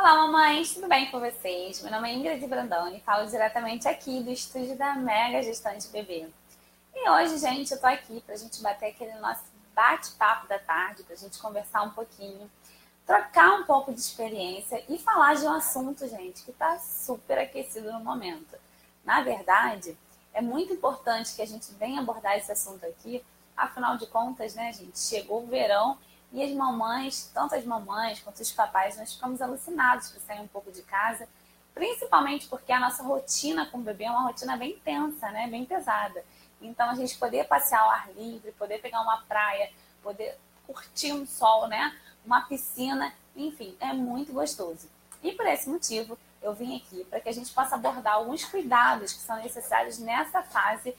Olá, mamães, tudo bem com vocês? Meu nome é Ingrid Brandão e falo diretamente aqui do estúdio da Mega Gestante Bebê. E hoje, gente, eu tô aqui pra gente bater aquele nosso bate-papo da tarde, pra gente conversar um pouquinho, trocar um pouco de experiência e falar de um assunto, gente, que tá super aquecido no momento. Na verdade, é muito importante que a gente venha abordar esse assunto aqui, afinal de contas, né, gente, chegou o verão e as mamães, tanto as mamães quanto os papais, nós ficamos alucinados por sair um pouco de casa, principalmente porque a nossa rotina com o bebê é uma rotina bem tensa, né? Bem pesada. Então, a gente poder passear ao ar livre, poder pegar uma praia, poder curtir um sol, né? Uma piscina, enfim, é muito gostoso. E por esse motivo, eu vim aqui para que a gente possa abordar alguns cuidados que são necessários nessa fase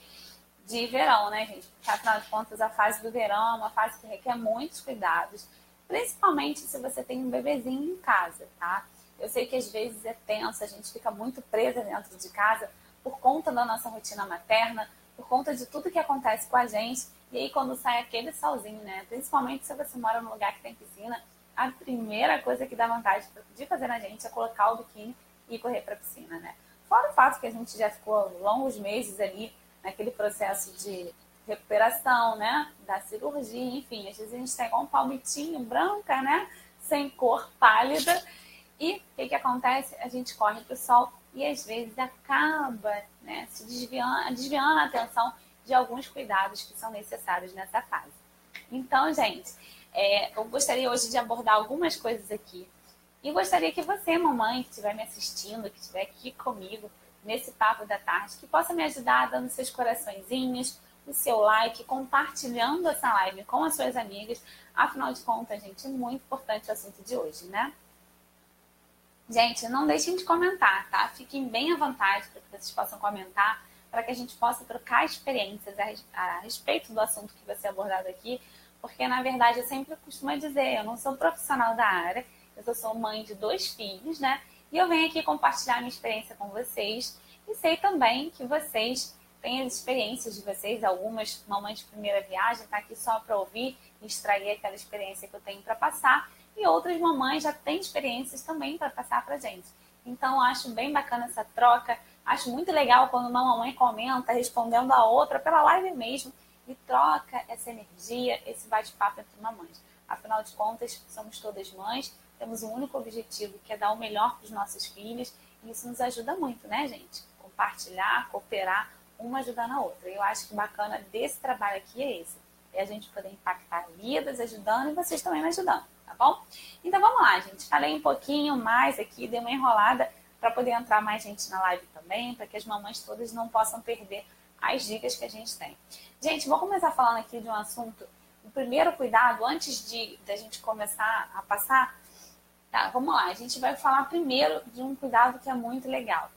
de verão, né, gente? Porque, afinal de contas, a fase do verão é uma fase que requer muitos cuidados, principalmente se você tem um bebezinho em casa, tá? Eu sei que às vezes é tenso, a gente fica muito presa dentro de casa por conta da nossa rotina materna, por conta de tudo que acontece com a gente. E aí, quando sai aquele solzinho, né? Principalmente se você mora num lugar que tem piscina, a primeira coisa que dá vontade de fazer na gente é colocar o biquíni e correr para a piscina, né? Fora o fato que a gente já ficou longos meses ali naquele processo de recuperação, né, da cirurgia, enfim, às vezes a gente tem igual um palmitinho branca, né, sem cor, pálida, e o que acontece? A gente corre para o sol e às vezes acaba, né, se desviando a atenção de alguns cuidados que são necessários nessa fase. Então, gente, eu gostaria hoje de abordar algumas coisas aqui e gostaria que você, mamãe, que estiver me assistindo, que estiver aqui comigo nesse papo da tarde, que possa me ajudar dando seus coraçõezinhos, o seu like, compartilhando essa live com as suas amigas. Afinal de contas, gente, é muito importante o assunto de hoje, né? Gente, não deixem de comentar, tá? Fiquem bem à vontade para que vocês possam comentar, para que a gente possa trocar experiências a respeito do assunto que vai ser abordado aqui, porque, na verdade, eu sempre costumo dizer, eu não sou profissional da área, eu sou mãe de 2 filhos, né? E eu venho aqui compartilhar minha experiência com vocês. E sei também que vocês têm as experiências de vocês, algumas mamães de primeira viagem, tá aqui só para ouvir e extrair aquela experiência que eu tenho para passar. E outras mamães já têm experiências também para passar para gente. Então, eu acho bem bacana essa troca. Acho muito legal quando uma mamãe comenta, respondendo a outra pela live mesmo, e troca essa energia, esse bate-papo entre mamães. Afinal de contas, somos todas mães, temos um único objetivo, que é dar o melhor para os nossos filhos, e isso nos ajuda muito, né, gente? Compartilhar, cooperar, uma ajudando a outra. E eu acho que bacana desse trabalho aqui é esse. É a gente poder impactar vidas, ajudando, e vocês também me ajudando, tá bom? Então vamos lá, gente. Falei um pouquinho mais aqui, dei uma enrolada para poder entrar mais gente na live também, para que as mamães todas não possam perder as dicas que a gente tem. Gente, vou começar falando aqui de um assunto. O primeiro cuidado, antes da gente começar a passar, tá, vamos lá. A gente vai falar primeiro de um cuidado que é muito legal,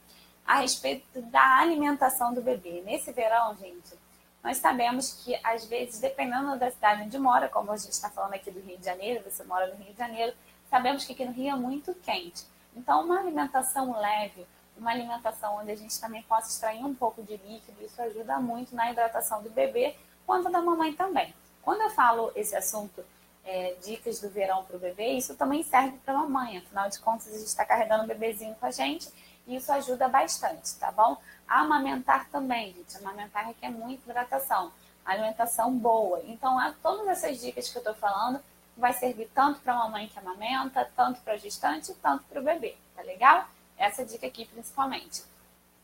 a respeito da alimentação do bebê. Nesse verão, gente, nós sabemos que, às vezes, dependendo da cidade onde mora, como a gente está falando aqui do Rio de Janeiro, você mora no Rio de Janeiro, sabemos que aqui no Rio é muito quente. Então, uma alimentação leve, uma alimentação onde a gente também possa extrair um pouco de líquido, isso ajuda muito na hidratação do bebê, quanto da mamãe também. Quando eu falo esse assunto, dicas do verão para o bebê, isso também serve para a mamãe. Afinal de contas, a gente está carregando o bebezinho com a gente e isso ajuda bastante, tá bom? A amamentar também, gente. Amamentar requer muita hidratação, alimentação boa. Então, todas essas dicas que eu estou falando vai servir tanto para a mamãe que amamenta, tanto para a gestante, tanto para o bebê, tá legal? Essa dica aqui principalmente.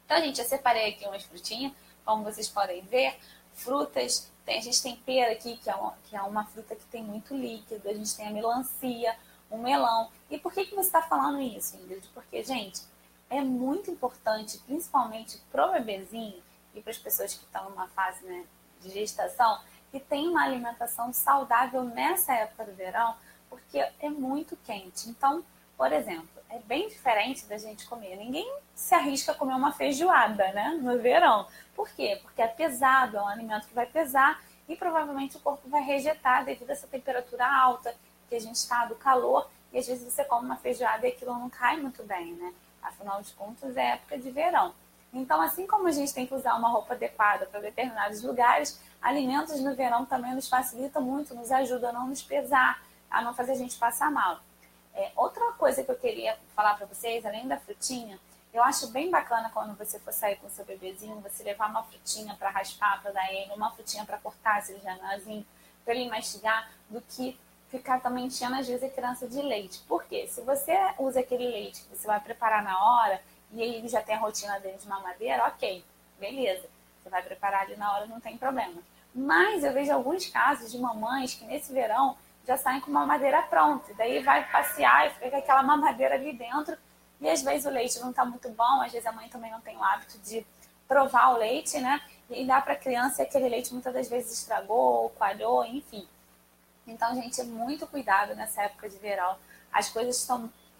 Então, gente, eu separei aqui umas frutinhas, como vocês podem ver, frutas. A gente tem pera aqui, que é uma fruta que tem muito líquido. A gente tem a melancia, o melão. E por que você está falando isso, Ingrid? Porque, gente, é muito importante, principalmente para o bebezinho e para as pessoas que estão numa fase, né, de gestação, que tem uma alimentação saudável nessa época do verão, porque é muito quente. Então, por exemplo, é bem diferente da gente comer. Ninguém se arrisca a comer uma feijoada, né, no verão. Por quê? Porque é pesado, é um alimento que vai pesar e provavelmente o corpo vai rejeitar devido a essa temperatura alta, que a gente está do calor, e às vezes você come uma feijoada e aquilo não cai muito bem, né? Afinal de contas, é época de verão. Então, assim como a gente tem que usar uma roupa adequada para determinados lugares, alimentos no verão também nos facilitam muito, nos ajudam a não nos pesar, a não fazer a gente passar mal. Outra coisa que eu queria falar para vocês, além da frutinha, eu acho bem bacana quando você for sair com o seu bebezinho, você levar uma frutinha para raspar, para dar ele, uma frutinha para cortar, se ele já é menorzinho, para ele mastigar, do que ficar também enchendo às vezes a criança de leite. Por quê? Se você usa aquele leite que você vai preparar na hora, e aí ele já tem a rotina dele de mamadeira, ok, beleza. Você vai preparar ali na hora, não tem problema. Mas eu vejo alguns casos de mamães que nesse verão já saem com mamadeira pronta. E daí vai passear e fica com aquela mamadeira ali dentro. E às vezes o leite não está muito bom, às vezes a mãe também não tem o hábito de provar o leite, né? E dá para a criança e aquele leite muitas das vezes estragou, coalhou, enfim. Então, gente, muito cuidado nessa época de verão. As coisas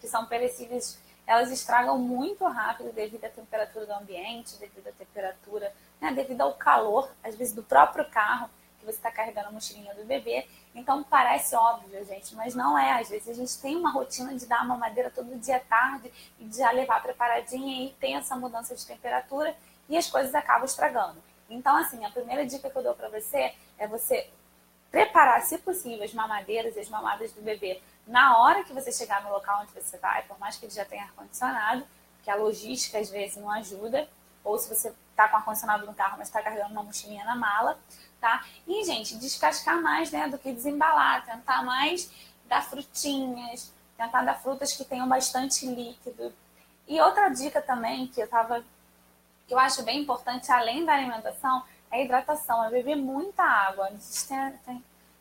que são perecíveis, elas estragam muito rápido devido à temperatura do ambiente, devido à temperatura, né, devido ao calor, às vezes do próprio carro, que você está carregando a mochilinha do bebê. Então, parece óbvio, gente, mas não é. Às vezes a gente tem uma rotina de dar uma mamadeira todo dia à tarde e de já levar preparadinha e tem essa mudança de temperatura e as coisas acabam estragando. Então, assim, a primeira dica que eu dou para você é você preparar, se possível, as mamadeiras e as mamadas do bebê na hora que você chegar no local onde você vai, por mais que ele já tenha ar-condicionado, porque a logística às vezes não ajuda, ou se você está com ar-condicionado no carro, mas está carregando uma mochilinha na mala, tá? E, gente, descascar mais, né, do que desembalar, tentar mais dar frutinhas, tentar dar frutas que tenham bastante líquido. E outra dica também que eu acho bem importante, além da alimentação, é a hidratação, é beber muita água. A gente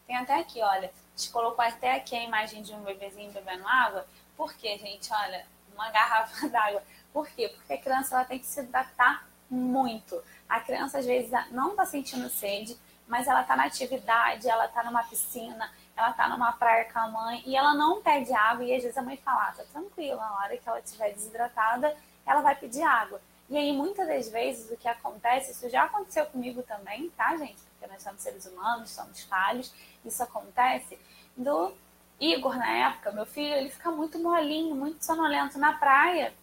tem até aqui, olha, a gente colocou até aqui a imagem de um bebezinho bebendo água. Por quê, gente? Olha, uma garrafa d'água. Por quê? Porque a criança ela tem que se hidratar muito. A criança, às vezes, não está sentindo sede, mas ela está na atividade, ela está numa piscina, ela está numa praia com a mãe e ela não pede água. E às vezes a mãe fala, tá tranquila, na hora que ela estiver desidratada, ela vai pedir água. E aí, muitas das vezes, o que acontece, isso já aconteceu comigo também, tá, gente? Porque nós somos seres humanos, somos falhos, isso acontece. Do Igor, na época, meu filho, ele fica muito molinho, muito sonolento na praia.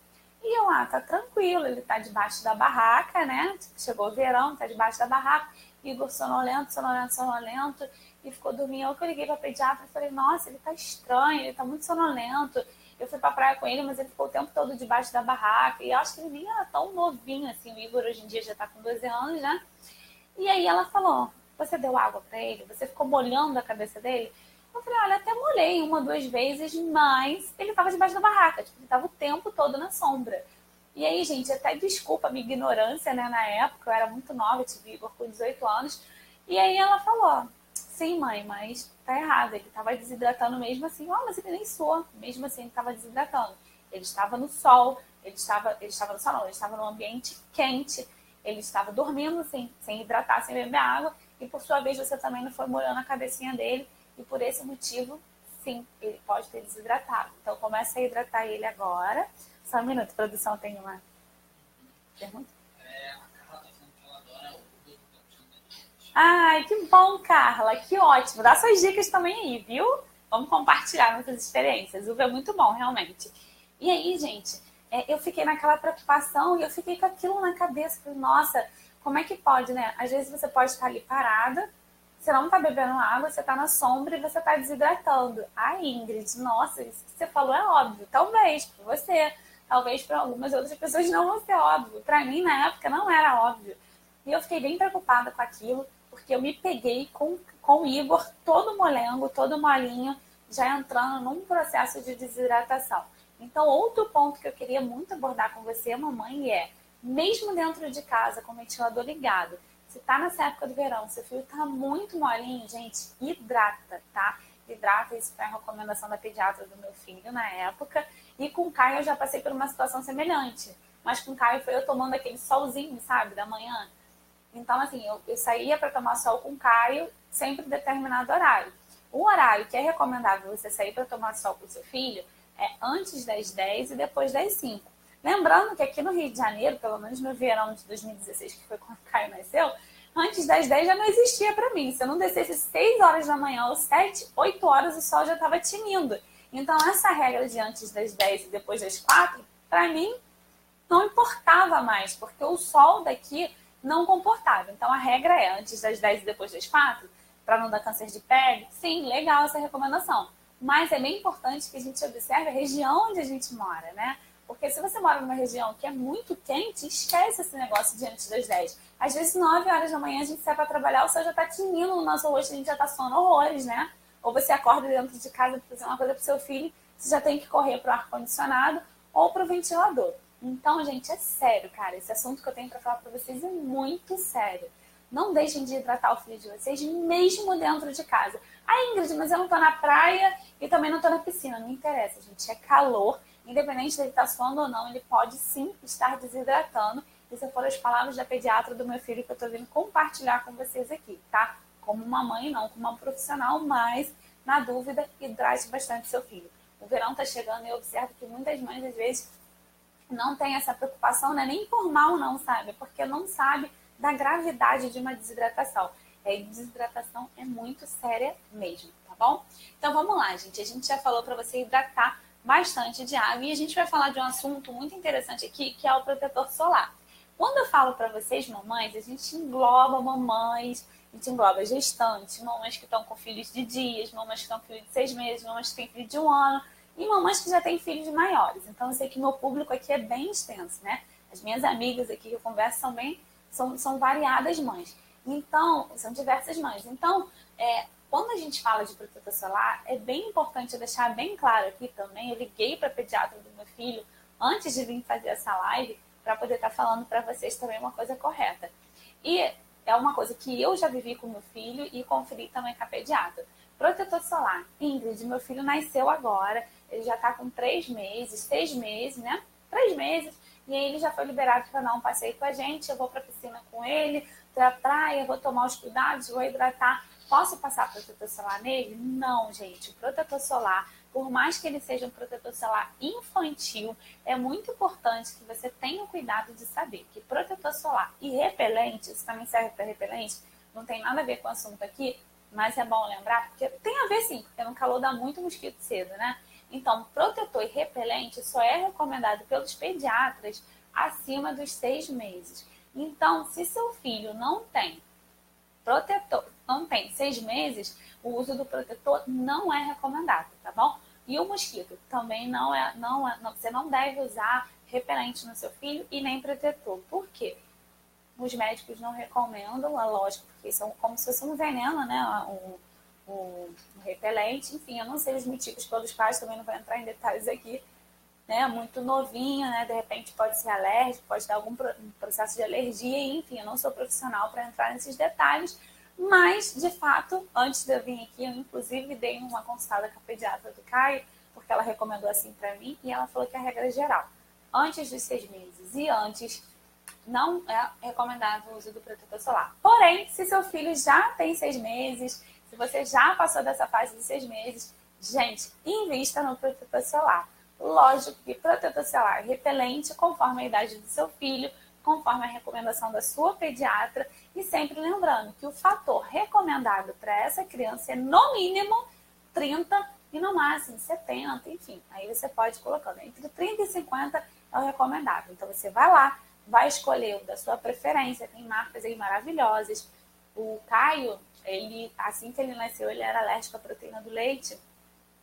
E eu, tá tranquilo, ele tá debaixo da barraca, né? Chegou o verão, tá debaixo da barraca. Igor sonolento, sonolento, sonolento. E ficou dormindo. Eu que liguei pra pediatra e falei, nossa, ele tá estranho, ele tá muito sonolento. Eu fui pra praia com ele, mas ele ficou o tempo todo debaixo da barraca. E eu acho que ele nem era tão novinho assim. O Igor hoje em dia já tá com 12 anos, né? E aí ela falou, você deu água pra ele? Você ficou molhando a cabeça dele? Eu falei, olha, até molhei uma, duas vezes, mas ele tava debaixo da barraca. Tipo, ele tava o tempo todo na sombra. E aí, gente, até desculpa a minha ignorância, né? Na época, eu era muito nova, eu tive Igor com 18 anos. E aí ela falou, sim, mãe, mas tá errado. Ele tava desidratando mesmo assim. Mas ele nem suou. Mesmo assim, ele tava desidratando. Ele estava no sol. Ele estava no sol, não. Ele estava num ambiente quente. Ele estava dormindo, assim, sem hidratar, sem beber água. E, por sua vez, você também não foi molhando a cabecinha dele. E, por esse motivo, sim, ele pode ter desidratado. Então, começa a hidratar ele agora. Só um minuto, produção, tem uma pergunta? Ai, que bom, Carla, que ótimo. Dá suas dicas também aí, viu? Vamos compartilhar nossas experiências. O Uva é muito bom, realmente. E aí, gente, eu fiquei naquela preocupação e eu fiquei com aquilo na cabeça. Falei, nossa, como é que pode, né? Às vezes você pode estar ali parada, você não tá bebendo água, você tá na sombra e você tá desidratando. Ai, Ingrid, nossa, isso que você falou é óbvio. Talvez para você, talvez para algumas outras pessoas não vai ser óbvio. Para mim, na época, não era óbvio. E eu fiquei bem preocupada com aquilo, porque eu me peguei com o Igor todo molengo, todo molinho, já entrando num processo de desidratação. Então, outro ponto que eu queria muito abordar com você, mamãe, é, mesmo dentro de casa, com o ventilador ligado, se tá nessa época do verão, seu filho tá muito molinho, gente, hidrata, tá? Hidrata, isso foi a recomendação da pediatra do meu filho na época. E com o Caio eu já passei por uma situação semelhante. Mas com o Caio foi eu tomando aquele solzinho, sabe, da manhã. Então, assim, eu saía para tomar sol com o Caio sempre em determinado horário. O horário que é recomendável você sair para tomar sol com o seu filho é antes das 10 e depois das 5. Lembrando que aqui no Rio de Janeiro, pelo menos no verão de 2016, que foi quando o Caio nasceu, antes das 10 já não existia para mim. Se eu não descesse 6 horas da manhã ou 7, 8 horas, o sol já estava tinindo. Então, essa regra de antes das 10 e depois das 4, para mim, não importava mais, porque o sol daqui não comportava. Então, a regra é antes das 10 e depois das 4, para não dar câncer de pele. Sim, legal essa recomendação. Mas é bem importante que a gente observe a região onde a gente mora, né? Porque se você mora numa região que é muito quente, esquece esse negócio de antes das 10. Às vezes, 9 horas da manhã, a gente sai para trabalhar, o sol já tá tinindo no nosso rosto, a gente já tá suando horrores, né? Ou você acorda dentro de casa para fazer uma coisa pro seu filho, você já tem que correr pro ar-condicionado ou pro ventilador. Então, gente, é sério, cara. Esse assunto que eu tenho para falar para vocês é muito sério. Não deixem de hidratar o filho de vocês, mesmo dentro de casa. Ah, Ingrid, mas eu não tô na praia e também não tô na piscina. Não interessa, gente. É calor. Independente dele estar suando ou não, ele pode sim estar desidratando. Essas foram as palavras da pediatra do meu filho que eu tô vindo compartilhar com vocês aqui, tá? Como uma mãe, não como uma profissional, mas na dúvida, hidrate bastante seu filho. O verão tá chegando e eu observo que muitas mães, às vezes, não tem essa preocupação, né? Nem por mal não, sabe? Porque não sabe da gravidade de uma desidratação. E desidratação é muito séria mesmo, tá bom? Então vamos lá, gente. A gente já falou para você hidratar bastante de água e a gente vai falar de um assunto muito interessante aqui, que é o protetor solar. Quando eu falo para vocês, mamães, a gente engloba mamães, a gente engloba gestantes, mamães que estão com filhos de dias, mamães que estão com filhos de 6 meses, mamães que têm filho de 1 ano e mamães que já têm filhos maiores. Então eu sei que meu público aqui é bem extenso, né? As minhas amigas aqui que eu converso são variadas mães. Então, são diversas mães. Então, quando a gente fala de protetor solar, é bem importante deixar bem claro aqui também. Eu liguei para a pediatra do meu filho antes de vir fazer essa live para poder estar falando para vocês também uma coisa correta. E é uma coisa que eu já vivi com meu filho e conferi também com a pediatra. Protetor solar. Ingrid, meu filho nasceu agora, ele já está com 3 meses, 6 meses, né? 3 meses. E aí ele já foi liberado para dar um passeio com a gente. Eu vou para a piscina com ele, pra praia, vou tomar os cuidados, vou hidratar. Posso passar protetor solar nele? Não, gente. O protetor solar, por mais que ele seja um protetor solar infantil, é muito importante que você tenha o cuidado de saber que protetor solar e repelente, isso também serve para repelente, não tem nada a ver com o assunto aqui, mas é bom lembrar, porque tem a ver sim, porque no calor dá muito mosquito cedo, né? Então, protetor e repelente só é recomendado pelos pediatras acima dos 6 meses. Então, se seu filho não tem protetor, não tem 6 meses, o uso do protetor não é recomendado, tá bom? E o mosquito também você não deve usar repelente no seu filho e nem protetor. Por quê? Os médicos não recomendam, é lógico, porque são como se fosse um veneno, né? O repelente, enfim, eu não sei os motivos pelos quais, também não vou entrar em detalhes aqui, né? Muito novinho, né? De repente pode ser alérgico, pode dar algum processo de alergia, enfim, eu não sou profissional para entrar nesses detalhes, mas, de fato, antes de eu vir aqui, eu inclusive dei uma consultada com a pediatra do Caio, porque ela recomendou assim para mim, e ela falou que a regra é geral. Antes dos 6 meses e antes, não é recomendado o uso do protetor solar. Porém, se seu filho já tem 6 meses, se você já passou dessa fase de 6 meses, gente, invista no protetor solar. Lógico que protetor solar repelente conforme a idade do seu filho, conforme a recomendação da sua pediatra, e sempre lembrando que o fator recomendado para essa criança é no mínimo 30 e no máximo 70, enfim. Aí você pode ir colocando entre 30 e 50 é o recomendado. Então você vai lá, vai escolher o da sua preferência, tem marcas aí maravilhosas. O Caio, assim que ele nasceu, ele era alérgico à proteína do leite.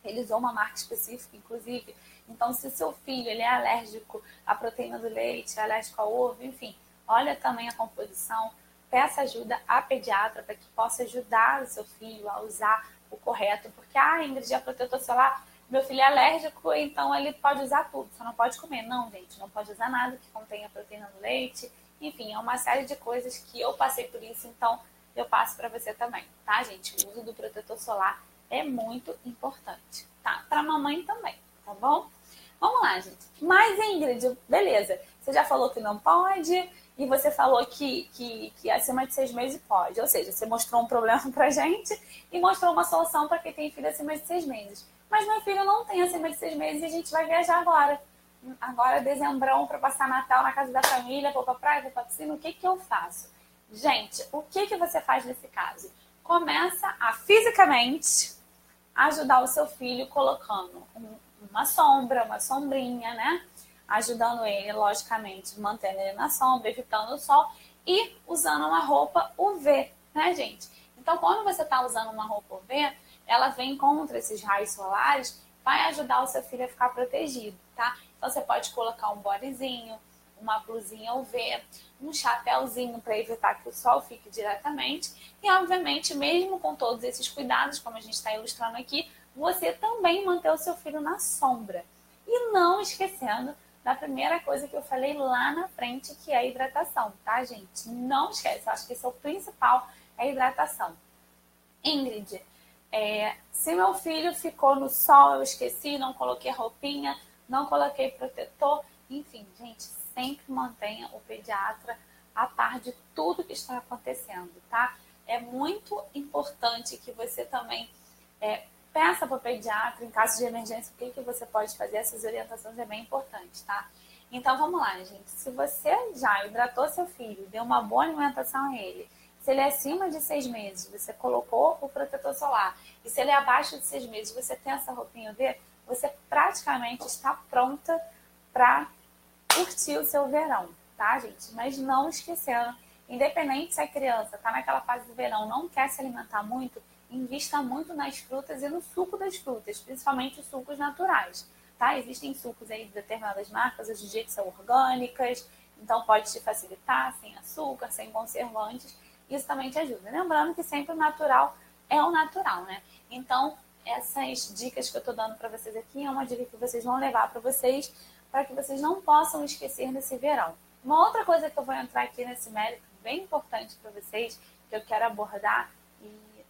Ele usou uma marca específica, inclusive. Então, se seu filho ele é alérgico à proteína do leite, é alérgico ao ovo, enfim, olha também a composição, peça ajuda à pediatra para que possa ajudar o seu filho a usar o correto. Porque, Ingrid, a protetor solar, meu filho é alérgico, então ele pode usar tudo, só não pode comer. Não, gente, não pode usar nada que contenha proteína do leite. Enfim, é uma série de coisas que eu passei por isso, então eu passo para você também, tá, gente? O uso do protetor solar é muito importante, tá? Para mamãe também, tá bom? Vamos lá, gente. Mas, Ingrid, beleza. Você já falou que não pode e você falou que acima de 6 meses pode. Ou seja, você mostrou um problema pra gente e mostrou uma solução para quem tem filho acima de 6 meses. Mas meu filho não tem acima de 6 meses e a gente vai viajar agora. Agora, dezembrão, para passar Natal na casa da família, vou pra praia, vou pra piscina. O que eu faço? Gente, o que você faz nesse caso? Começa a fisicamente ajudar o seu filho colocando uma sombra, uma sombrinha, né? Ajudando ele, logicamente, mantendo ele na sombra, evitando o sol e usando uma roupa UV, né, gente? Então, quando você está usando uma roupa UV, ela vem contra esses raios solares, vai ajudar o seu filho a ficar protegido, tá? Então você pode colocar um bodyzinho, uma blusinha UV, um chapéuzinho para evitar que o sol fique diretamente. E, obviamente, mesmo com todos esses cuidados, como a gente está ilustrando aqui, você também manter o seu filho na sombra. E não esquecendo da primeira coisa que eu falei lá na frente, que é a hidratação, tá, gente? Não esquece, eu acho que esse é o principal, é a hidratação. Ingrid, se meu filho ficou no sol, eu esqueci, não coloquei roupinha, não coloquei protetor, enfim, gente, sempre mantenha o pediatra a par de tudo que está acontecendo, tá? É muito importante que você também peça para o pediatra, em caso de emergência, o que você pode fazer, essas orientações é bem importante, tá? Então, vamos lá, gente. Se você já hidratou seu filho, deu uma boa alimentação a ele, se ele é acima de 6 meses, você colocou o protetor solar, e se ele é abaixo de 6 meses, você tem essa roupinha UV, você praticamente está pronta para curtir o seu verão, tá, gente? Mas não esquecendo, independente se a criança está naquela fase do verão, não quer se alimentar muito, invista muito nas frutas e no suco das frutas, principalmente os sucos naturais, tá? Existem sucos aí de determinadas marcas, hoje em dia que são orgânicas, então pode te facilitar, sem açúcar, sem conservantes, isso também te ajuda. Lembrando que sempre o natural é o natural, né? Então, essas dicas que eu tô dando para vocês aqui é uma dica que vocês vão levar para vocês, para que vocês não possam esquecer desse verão. Uma outra coisa que eu vou entrar aqui nesse mérito, bem importante para vocês, que eu quero abordar, e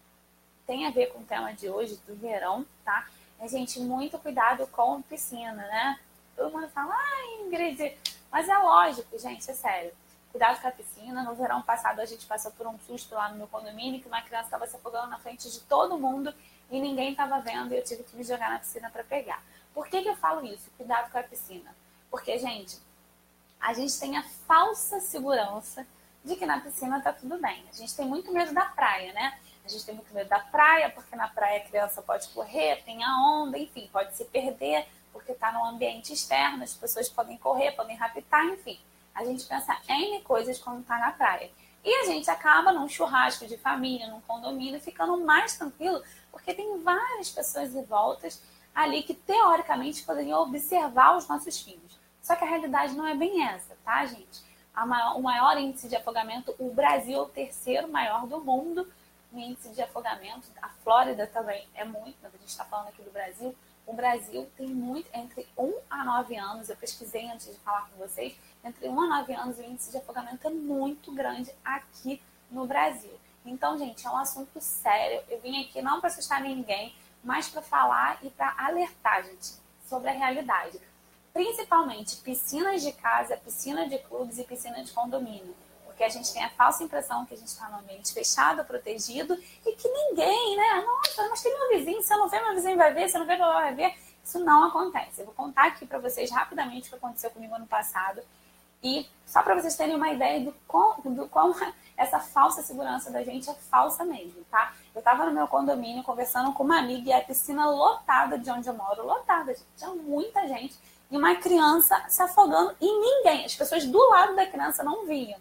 tem a ver com o tema de hoje, do verão, tá? É, gente, muito cuidado com piscina, né? Todo mundo fala, Ingrid, mas é lógico, gente, é sério. Cuidado com a piscina. No verão passado, a gente passou por um susto lá no meu condomínio, que uma criança estava se afogando na frente de todo mundo e ninguém estava vendo, e eu tive que me jogar na piscina para pegar. Por que eu falo isso? Cuidado com a piscina. Porque, gente, a gente tem a falsa segurança de que na piscina tá tudo bem. A gente tem muito medo da praia, né? A gente tem muito medo da praia, porque na praia a criança pode correr, tem a onda, enfim, pode se perder, porque tá no ambiente externo, as pessoas podem correr, podem raptar, enfim. A gente pensa N coisas quando tá na praia. E a gente acaba num churrasco de família, num condomínio, ficando mais tranquilo, porque tem várias pessoas em volta ali que, teoricamente, poderiam observar os nossos filhos. Só que a realidade não é bem essa, tá, gente? O maior índice de afogamento, o Brasil é o terceiro maior do mundo no índice de afogamento. A Flórida também é muito, mas a gente está falando aqui do Brasil. O Brasil tem muito, entre 1 a 9 anos, eu pesquisei antes de falar com vocês, entre 1 a 9 anos o índice de afogamento é muito grande aqui no Brasil. Então, gente, é um assunto sério. Eu vim aqui não para assustar ninguém, mas para falar e para alertar, gente, sobre a realidade. Principalmente piscinas de casa, piscina de clubes e piscina de condomínio. Porque a gente tem a falsa impressão que a gente está num ambiente fechado, protegido, e que ninguém, né? Nossa, mas tem meu vizinho, se eu não ver, meu vizinho vai ver, se eu não ver, meu vai ver. Isso não acontece. Eu vou contar aqui para vocês rapidamente o que aconteceu comigo ano passado. E só para vocês terem uma ideia do como essa falsa segurança da gente é falsa mesmo, tá? Eu estava no meu condomínio conversando com uma amiga e a piscina lotada de onde eu moro, lotada, gente. Tinha muita gente. E uma criança se afogando e ninguém, as pessoas do lado da criança não viam.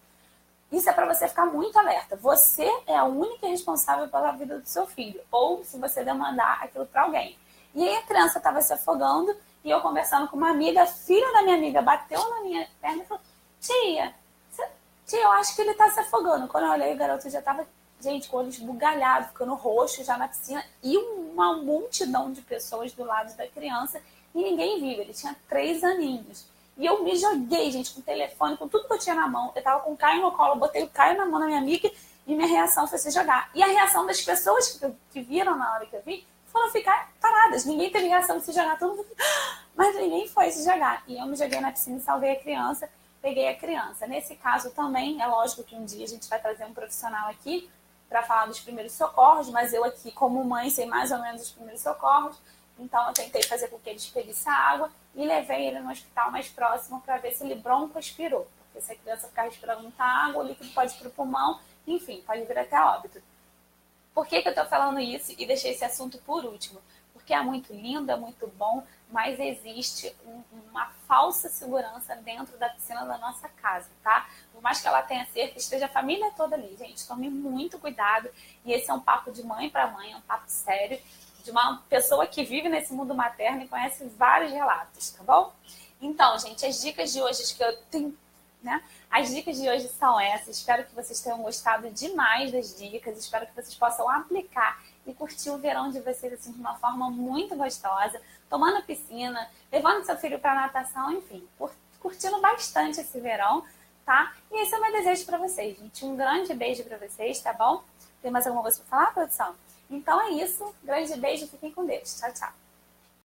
Isso é para você ficar muito alerta. Você é a única responsável pela vida do seu filho. Ou se você demandar aquilo para alguém. E aí a criança estava se afogando e eu conversando com uma amiga, a filha da minha amiga bateu na minha perna e falou, tia, eu acho que ele está se afogando. Quando eu olhei, o garoto já estava, gente, com o olho esbugalhado, ficando roxo já na piscina. E uma multidão de pessoas do lado da criança e ninguém viu. Ele tinha 3 aninhos. E eu me joguei, gente, com o telefone, com tudo que eu tinha na mão. Eu tava com o Caio no colo, eu botei o Caio na mão da minha amiga e minha reação foi se jogar. E a reação das pessoas que viram na hora que eu vi foram ficar paradas. Ninguém teve reação de se jogar, todo mundo... mas ninguém foi se jogar. E eu me joguei na piscina e salvei a criança, peguei a criança. Nesse caso também, é lógico que um dia a gente vai trazer um profissional aqui para falar dos primeiros socorros, mas eu aqui, como mãe, sei mais ou menos os primeiros socorros. Então, eu tentei fazer com que ele expelisse a água e levei ele no hospital mais próximo para ver se ele broncoaspirou. Porque se a criança ficar respirando muita água, o líquido pode ir para o pulmão, enfim, pode vir até óbito. Por que eu estou falando isso e deixei esse assunto por último? Porque é muito lindo, é muito bom, mas existe uma falsa segurança dentro da piscina da nossa casa, tá? Por mais que ela tenha cerca, esteja a família toda ali. Gente, tome muito cuidado. E esse é um papo de mãe para mãe, é um papo sério. de uma pessoa que vive nesse mundo materno e conhece vários relatos, tá bom? Então, gente, as dicas de hoje que eu tenho, né? As dicas de hoje são essas. Espero que vocês tenham gostado demais das dicas. Espero que vocês possam aplicar e curtir o verão de vocês assim, de uma forma muito gostosa, tomando piscina, levando seu filho para natação, enfim, curtindo bastante esse verão, tá? E esse é o meu desejo para vocês, gente. Um grande beijo para vocês, tá bom? Tem mais alguma coisa para falar, produção? Então é isso. Grande beijo, fiquem com Deus. Tchau, tchau.